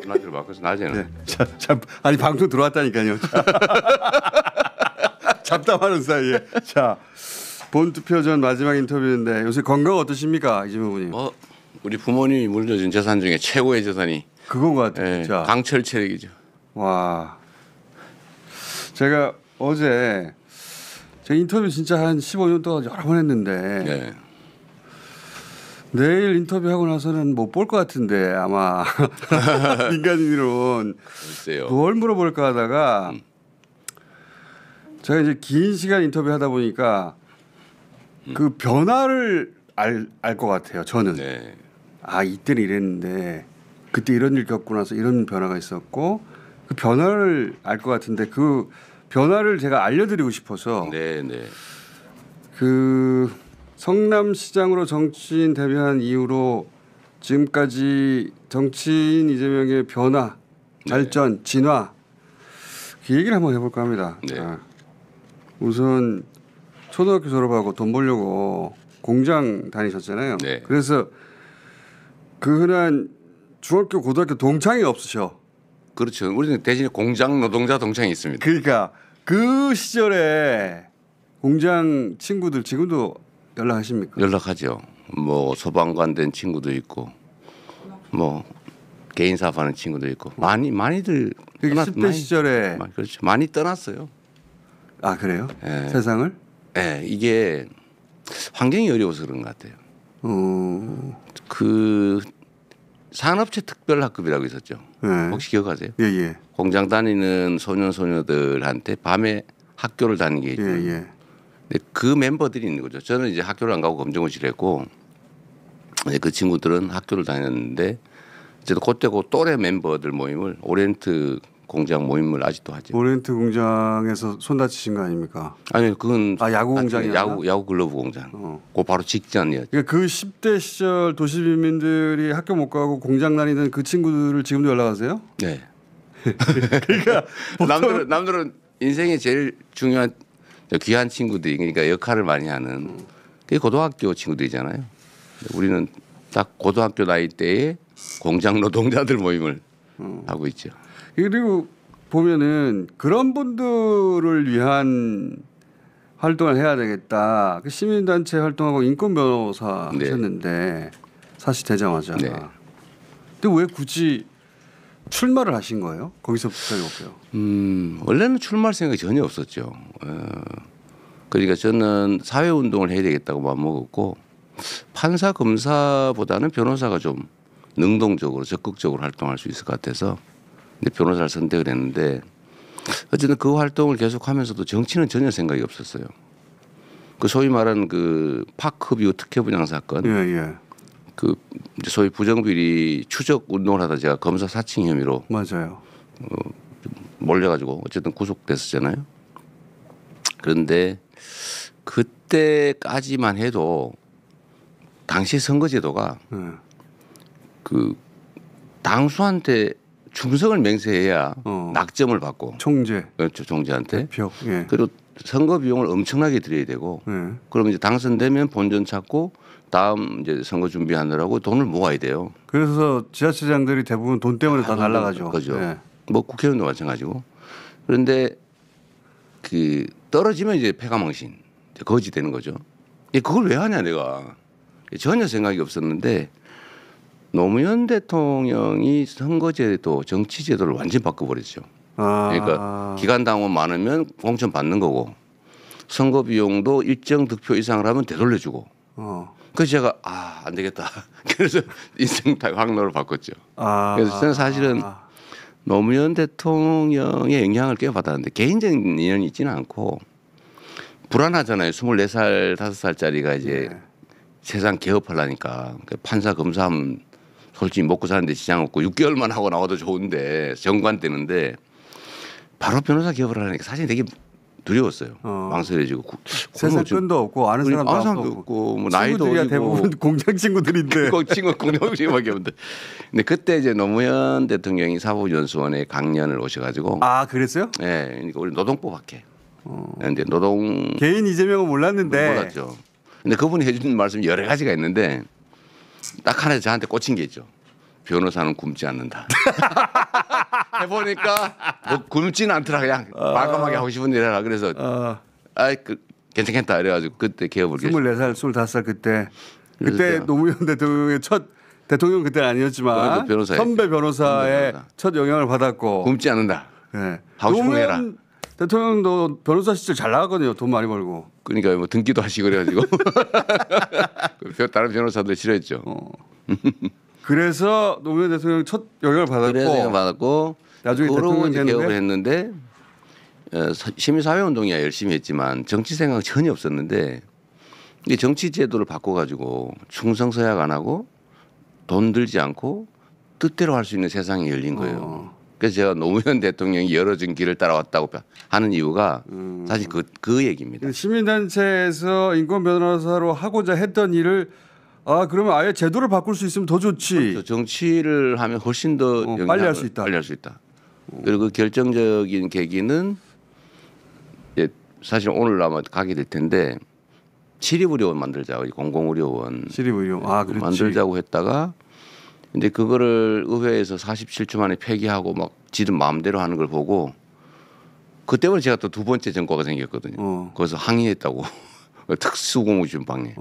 낮으로 바꿔서 낮에는. 네. 자, 아니 방송 들어왔다니까요. 잡담하는 사이에. 자, 본투표 전 마지막 인터뷰인데 요새 건강 어떠십니까, 이재명 후보님? 우리 부모님이 물려준 재산 중에 최고의 재산이 그건 것 같아요. 네, 강철 체력이죠. 와, 제가 어제 제 인터뷰 진짜 한 15년 동안 여러 번 했는데 네. 내일 인터뷰하고 나서는 못 볼 것 같은데 아마 민간인으로는 뭘 물어볼까 하다가 제가 이제 긴 시간 인터뷰하다 보니까 그 변화를 알 것 같아요. 저는 네. 아 이때는 이랬는데 그때 이런 일 겪고 나서 이런 변화가 있었고 그 변화를 알 것 같은데 그 변화를 제가 알려드리고 싶어서 네, 네. 그 성남시장으로 정치인 데뷔한 이후로 지금까지 정치인 이재명의 변화, 발전, 진화 그 얘기를 한번 해볼까 합니다. 네. 우선 초등학교 졸업하고 돈 벌려고 공장 다니셨잖아요. 네. 그래서 그 흔한 중학교, 고등학교 동창이 없으셔. 그렇죠. 우리는 대신에 공장 노동자 동창이 있습니다. 그러니까 그 시절에 공장 친구들 지금도 연락하십니까? 연락하죠. 뭐 소방관 된 친구도 있고 뭐 개인 사업하는 친구도 있고 많이들 10대 시절에 그렇죠. 많이 떠났어요. 아 그래요? 네. 세상을? 네, 이게 환경이 어려워서 그런 것 같아요. 그 산업체 특별학급이라고 있었죠. 네. 혹시 기억하세요? 예예. 공장 다니는 소년 소녀들한테 밤에 학교를 다니는 게 있죠. 예예. 근데 그 멤버들이 있는 거죠. 저는 이제 학교를 안 가고 검정고시를 했고 그 친구들은 학교를 다녔는데 저도 그때 그 또래 멤버들 모임을 오리엔트 공장 모임을 아직도 하죠. 오리엔트 공장에서 손 다치신 거 아닙니까? 아니요, 그건 야구 공장이었나? 야구 글러브 공장. 그 바로 직전이었죠. 그러니까 그 10대 시절 도시 빈민들이 학교 못 가고 공장 다니던 그 친구들을 지금도 연락하세요? 네. 그러니까 남들은 인생의 제일 중요한 귀한 친구들이 그러니까 역할을 많이 하는 그게 고등학교 친구들이잖아요. 우리는 딱 고등학교 나이 때에 공장 노동자들 모임을 하고 있죠. 그리고 보면은 그런 분들을 위한 활동을 해야 되겠다. 그 시민단체 활동하고 인권 변호사 네. 하셨는데 사실 되자마자. 네. 근데 왜 굳이 출마를 하신 거예요? 거기서부터 해볼게요. 원래는 출마할 생각이 전혀 없었죠. 그러니까 저는 사회운동을 해야 되겠다고 마음먹었고 판사 검사보다는 변호사가 좀 능동적으로 적극적으로 활동할 수 있을 것 같아서 변호사를 선택을 했는데 어쨌든 그 활동을 계속하면서도 정치는 전혀 생각이 없었어요. 그 소위 말하는 그 파크뷰 특혜 분양 사건, 그 소위 부정비리 추적 운동을 하다 제가 검사 사칭 혐의로 맞아요. 몰려가지고 어쨌든 구속됐었잖아요. 그런데 그때까지만 해도 당시 선거제도가 그 당수한테 충성을 맹세해야 낙점을 받고 총재, 그렇죠, 총재한테 대표, 그리고 선거 비용을 엄청나게 들여야 되고 그러면 이제 당선되면 본전 찾고 다음 이제 선거 준비하느라고 돈을 모아야 돼요. 그래서 지자체장들이 대부분 돈 때문에 다 날라가죠. 그죠. 뭐 국회의원도 마찬가지고. 그런데 그 떨어지면 이제 패가망신 거지 되는 거죠. 그걸 왜 하냐 내가 전혀 생각이 없었는데 노무현 대통령이 선거제도 정치제도를 완전히 바꿔버렸죠. 그러니까 기간당원 많으면 공천 받는 거고 선거 비용도 일정 득표 이상을 하면 되돌려주고. 그래서 제가 안 되겠다. 그래서 인생 항로를 바꿨죠. 그래서 저는 사실은 노무현 대통령의 영향을 꽤 받았는데 개인적인 인연이 있지는 않고 불안하잖아요. 24살, 5살짜리가 이제 세상 개업하려니까 판사 검사하면 솔직히 먹고 사는데 지장 없고 6개월만 하고 나와도 좋은데 정관 되는데 바로 변호사 개업을 하니까 사실 되게 두려웠어요. 망설여지고 세상 끈도 없고 아는 사람도 없고 뭐 나이도 어리고 대부분 공장 친구들인데 친구 공장 친구밖에 없는데 근데 그때 이제 노무현 대통령이 사법연수원에 강연을 오셔가지고 그랬어요? 네, 그러니까 우리 노동법 학회. 근데 노동 개인 이재명은 몰랐는데 몰랐죠. 근데 그분이 해주는 말씀이 여러 가지가 있는데 딱 하나 저한테 꽂힌 게 있죠. 변호사는 굶지 않는다. 해보니까 뭐 굶지는 않더라. 그냥 과감하게 하고 싶은 일 해라. 그래서 괜찮겠다 이래가지고 그때 개업을 24살, 25살 그때 그래서 노무현 대통령의 첫 대통령 그때는 아니었지만 선배 변호사의 첫 영향을 받았고 굶지 않는다. 네. 하고 싶은 거 해라. 노무현 대통령도 변호사 시절 잘 나갔거든요. 돈 많이 벌고. 그러니까 뭐 등기도 하시고 그래가지고 다른 변호사들 싫어했죠. 그래서 노무현 대통령 첫 영향을 받았고 나중에 대통령 개업을 했는데 시민사회 운동이야 열심히 했지만 정치 생각 전혀 없었는데 이 정치 제도를 바꿔가지고 충성서약 안 하고 돈 들지 않고 뜻대로 할 수 있는 세상이 열린 거예요. 그래서 제가 노무현 대통령이 열어준 길을 따라왔다고 하는 이유가 사실 그 얘기입니다. 시민단체에서 인권 변호사로 하고자 했던 일을 그러면 아예 제도를 바꿀 수 있으면 더 좋지. 그렇죠. 정치를 하면 훨씬 더 빨리 할 수 있다. 빨리 할 수 있다. 그리고 그 결정적인 계기는 사실 오늘 아마 가게 될 텐데 시립의료원 만들자고 공공의료원 시립의료 만들자고 했다가 이제 그거를 의회에서 47초 만에 폐기하고 막 지들 마음대로 하는 걸 보고 그때부터 제가 또 두 번째 전과가 생겼거든요. 거기서 항의했다고 특수공무집방에.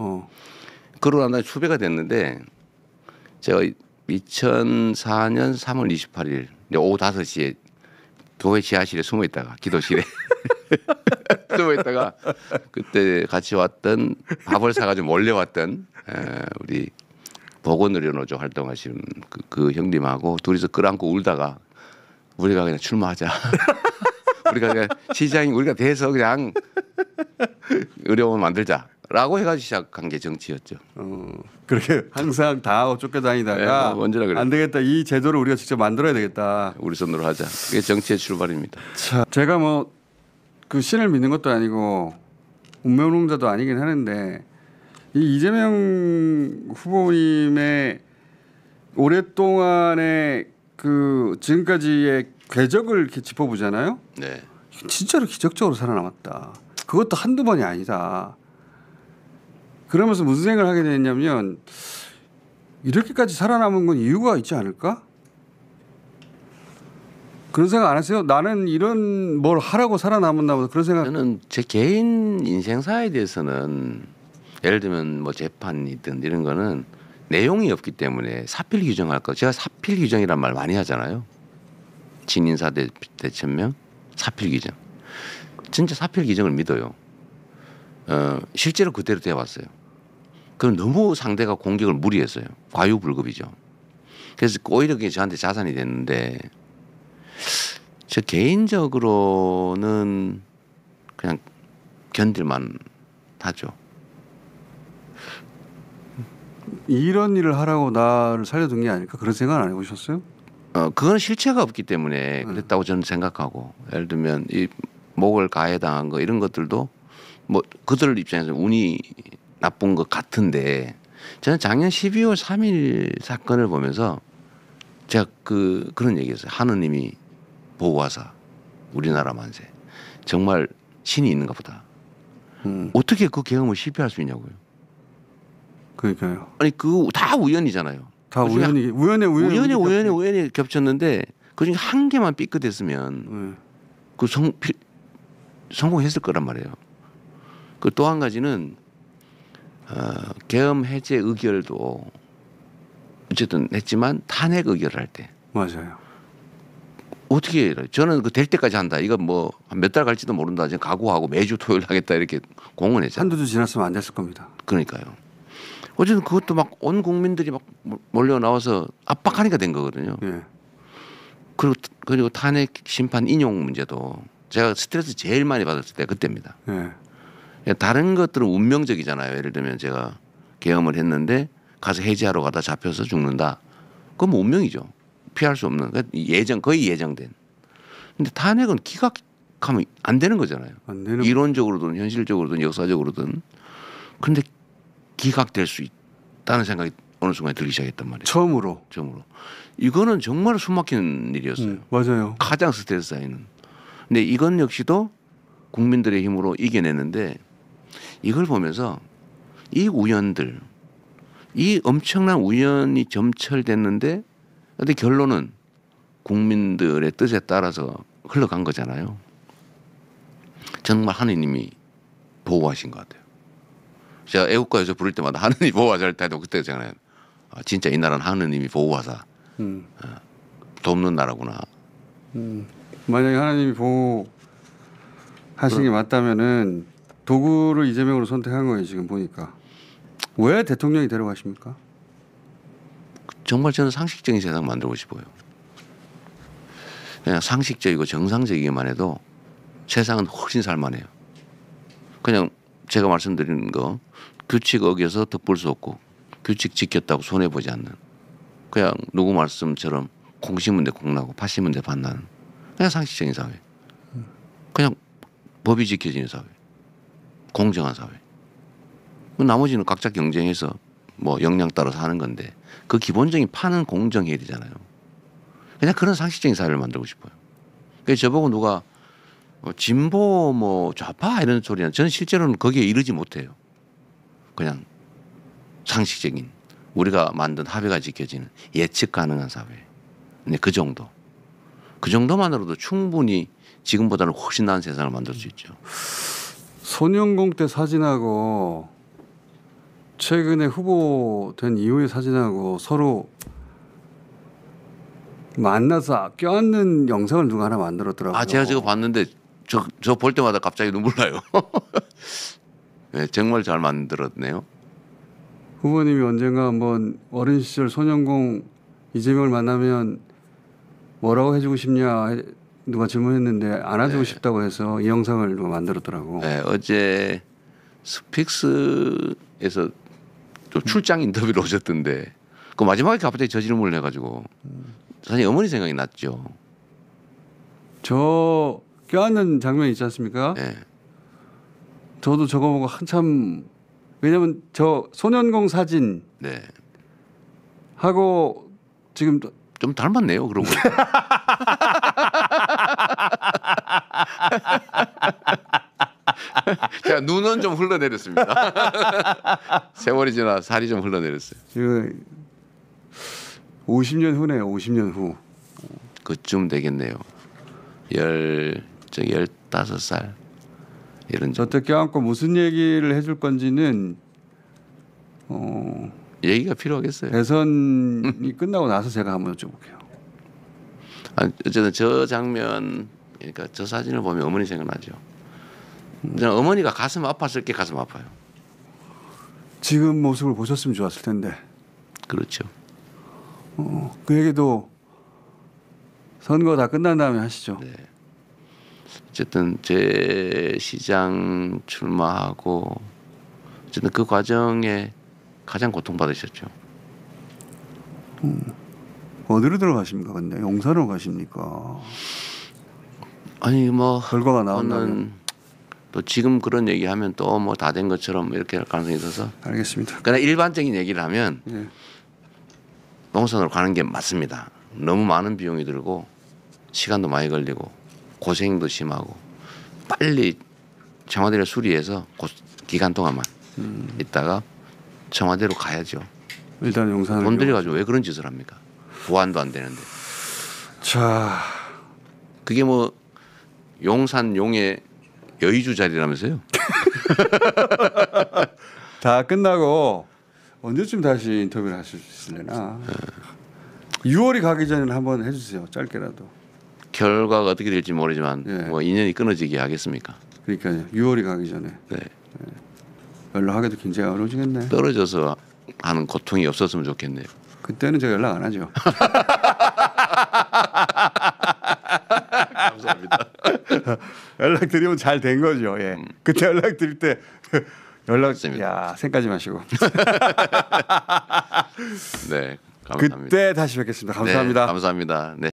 그러고 난 수배가 됐는데 제가 2004년 3월 28일 오후 5시에 교회 지하실에 숨어 있다가 기도실에 숨어 있다가 그때 같이 왔던 밥을 사가지고 몰래 왔던 우리 보건의료노조 활동하시는 그 형님하고 둘이서 끌안고 울다가 우리가 그냥 출마하자. 우리가 그냥 시장이 우리가 돼서 그냥 의료원 만들자라고 해가지고 시작한 게 정치였죠. 그렇게 항상 다 하고 쫓겨다니다가 안 되겠다. 이 제도를 우리가 직접 만들어야 되겠다. 우리 손으로 하자. 그게 정치의 출발입니다. 자, 제가 뭐 그 신을 믿는 것도 아니고 운명론자도 아니긴 하는데 이 이재명 후보님의 오랫동안의 그 지금까지의 궤적을 이렇게 짚어보잖아요. 네. 진짜로 기적적으로 살아남았다. 그것도 한두 번이 아니다. 그러면서 무슨 생각을 하게 됐냐면 이렇게까지 살아남은 건 이유가 있지 않을까? 그런 생각 안 하세요? 나는 이런 뭘 하라고 살아남았나 보다 그런 생각. 저는 제 개인 인생사에 대해서는 예를 들면 뭐 재판이든 이런 거는 내용이 없기 때문에 사필 규정할 거. 제가 사필 규정이란 말 많이 하잖아요. 진인사 대천명 사필 규정. 진짜 사필 규정을 믿어요. 실제로 그대로 되어 왔어요. 그럼 너무 상대가 공격을 무리했어요. 과유불급이죠. 그래서 오히려 그게 저한테 자산이 됐는데 저 개인적으로는 그냥 견딜만 하죠. 이런 일을 하라고 나를 살려둔 게 아닐까 그런 생각 안 해보셨어요? 그건 실체가 없기 때문에 그랬다고 저는 생각하고 예를 들면 이 목을 가해당한 거 이런 것들도 뭐 그들 입장에서 운이 나쁜 것 같은데 저는 작년 12월 3일 사건을 보면서 제가 그런 얘기했어요. 하느님이 보호하사 우리나라 만세 정말 신이 있는가 보다. 어떻게 그 계엄을 실패할 수 있냐고요. 그러니까요. 아니 그 다 우연이잖아요. 다 우연히 겹쳤는데 그중에 한 개만 삐끗했으면 그 성공했을 거란 말이에요. 그 또 한 가지는 계엄 해제 의결도 어쨌든 했지만 탄핵 의결을 할 때 맞아요. 어떻게 해요? 저는 그 될 때까지 한다. 이거 뭐 몇 달 갈지도 모른다. 지금 각오하고 매주 토요일 하겠다 이렇게 공언했잖아요. 한두 주 지났으면 안 됐을 겁니다. 그러니까요. 어쨌든 그것도 막 온 국민들이 막 몰려 나와서 압박하니까 된 거거든요. 예. 그리고 탄핵 심판 인용 문제도 제가 스트레스 제일 많이 받았을 때 그때입니다. 예. 다른 것들은 운명적이잖아요. 예를 들면 제가 계엄을 했는데 가서 해제하러 가다 잡혀서 죽는다. 그건 뭐 운명이죠. 피할 수 없는 거의 예정된. 근데 탄핵은 기각하면 안 되는 거잖아요. 안 되는 이론적으로든 현실적으로든 역사적으로든. 그런데 기각될 수 있다는 생각이 어느 순간에 들기 시작했단 말이에요. 처음으로. 이거는 정말 숨막히는 일이었어요. 맞아요. 가장 스트레스 쌓이는. 근데 이건 역시도 국민들의 힘으로 이겨내는데 이걸 보면서 이 우연들, 이 엄청난 우연이 점철됐는데 근데 결론은 국민들의 뜻에 따라서 흘러간 거잖아요. 정말 하느님이 보호하신 것 같아요. 제가 애국가에서 부를 때마다 하느님이 보호하자 할 때도 그때잖아요. 아, 진짜 이 나라는 하느님이 보호하사 돕는 나라구나. 만약에 하나님이 보호하신 게 맞다면은 도구를 이재명으로 선택한 거예요. 지금 보니까. 왜 대통령이 데려가십니까? 정말 저는 상식적인 세상 만들고 싶어요. 그냥 상식적이고 정상적이기만 해도 세상은 훨씬 살만해요. 그냥 제가 말씀드리는 거 규칙 어겨서 덕볼 수 없고 규칙 지켰다고 손해보지 않는 그냥 누구 말씀처럼 콩 심은 데 콩 나고 팥 심은 데 팥 나는 그냥 상식적인 사회. 그냥 법이 지켜지는 사회. 공정한 사회. 나머지는 각자 경쟁해서 뭐 역량 따라 사는 건데 그 기본적인 판은 공정해야 되잖아요. 그냥 그런 상식적인 사회를 만들고 싶어요. 그래서 저보고 누가 진보 뭐 좌파 이런 소리는 저는 실제로는 거기에 이르지 못해요. 그냥 상식적인 우리가 만든 합의가 지켜지는 예측 가능한 사회. 네, 그 정도. 그 정도만으로도 충분히 지금보다는 훨씬 나은 세상을 만들 수 있죠. 손영공 때 사진하고 최근에 후보된 이후의 사진하고 서로 만나서 껴안는 영상을 누가 하나 만들었더라고요. 아, 제가 저거 봤는데 저 볼 때마다 갑자기 눈물 나요. 네, 정말 잘 만들었네요. 후보님이 언젠가 한번 어린 시절 손영공 이재명을 만나면 뭐라고 해주고 싶냐 누가 질문했는데 안아주고 싶다고 해서 이 영상을 누가 만들었더라고. 네, 어제 스픽스에서 좀 출장 인터뷰를 오셨던데 그 마지막에 갑자기 저 질문을 해가지고 사실 어머니 생각이 났죠. 저 껴안는 장면 있지 않습니까? 네. 저도 저거 보고 한참 왜냐면 저 손영공 사진 네. 하고 지금 좀 닮았네요. 그러고 보니까. 제가 눈은 좀 흘러내렸습니다. 세월이 지나 살이 좀 흘러내렸어요. 지금 50년 후네요. 50년 후. 그쯤 되겠네요. 15살 이런 정도. 저때 껴안고 무슨 얘기를 해줄 건지는 얘기가 필요하겠어요. 대선이 끝나고 나서 제가 한번 여쭤볼게요. 어쨌든 저 장면, 그러니까 저 사진을 보면 어머니 생각나죠. 저는 어머니가 가슴 아팠을 게 가슴 아파요. 지금 모습을 보셨으면 좋았을 텐데. 그렇죠. 그 얘기도 선거 다 끝난 다음에 하시죠. 네. 어쨌든 제 시장 출마하고 어쨌든 그 과정에 가장 고통받으셨죠. 어디로 들어가십니까? 근데 용산으로 가십니까? 아니 뭐 결과가 나온다면. 또 지금 그런 얘기하면 또 뭐 다 된 것처럼 이렇게 할 가능성이 있어서 알겠습니다. 그러나 일반적인 얘기를 하면 예. 농산으로 가는 게 맞습니다. 너무 많은 비용이 들고 시간도 많이 걸리고 고생도 심하고 빨리 청와대를 수리해서 기간 동안만 있다가 청와대로 가야죠. 일단 용산을 돈 들여가지고 왜 그런 짓을 합니까? 보안도 안 되는데. 자, 그게 뭐 용산 용의 여의주 자리라면서요? 다 끝나고 언제쯤 다시 인터뷰를 하실 수 있으려나? 6월이 가기 전에 한번 해주세요. 짧게라도. 결과가 어떻게 될지 모르지만 예. 뭐 인연이 끊어지게 하겠습니까? 그러니까요. 6월이 가기 전에 네. 연락하기도 굉장히 어려워지겠네. 떨어져서 하는 고통이 없었으면 좋겠네요. 그때는 제가 연락 안 하죠. 감사합니다. 연락 드리면 잘 된 거죠. 예. 그때 연락 드릴 때 연락 맞습니다. 야 생까지 마시고. 네, 감사합니다. 그때 다시 뵙겠습니다. 감사합니다. 네, 감사합니다. 네.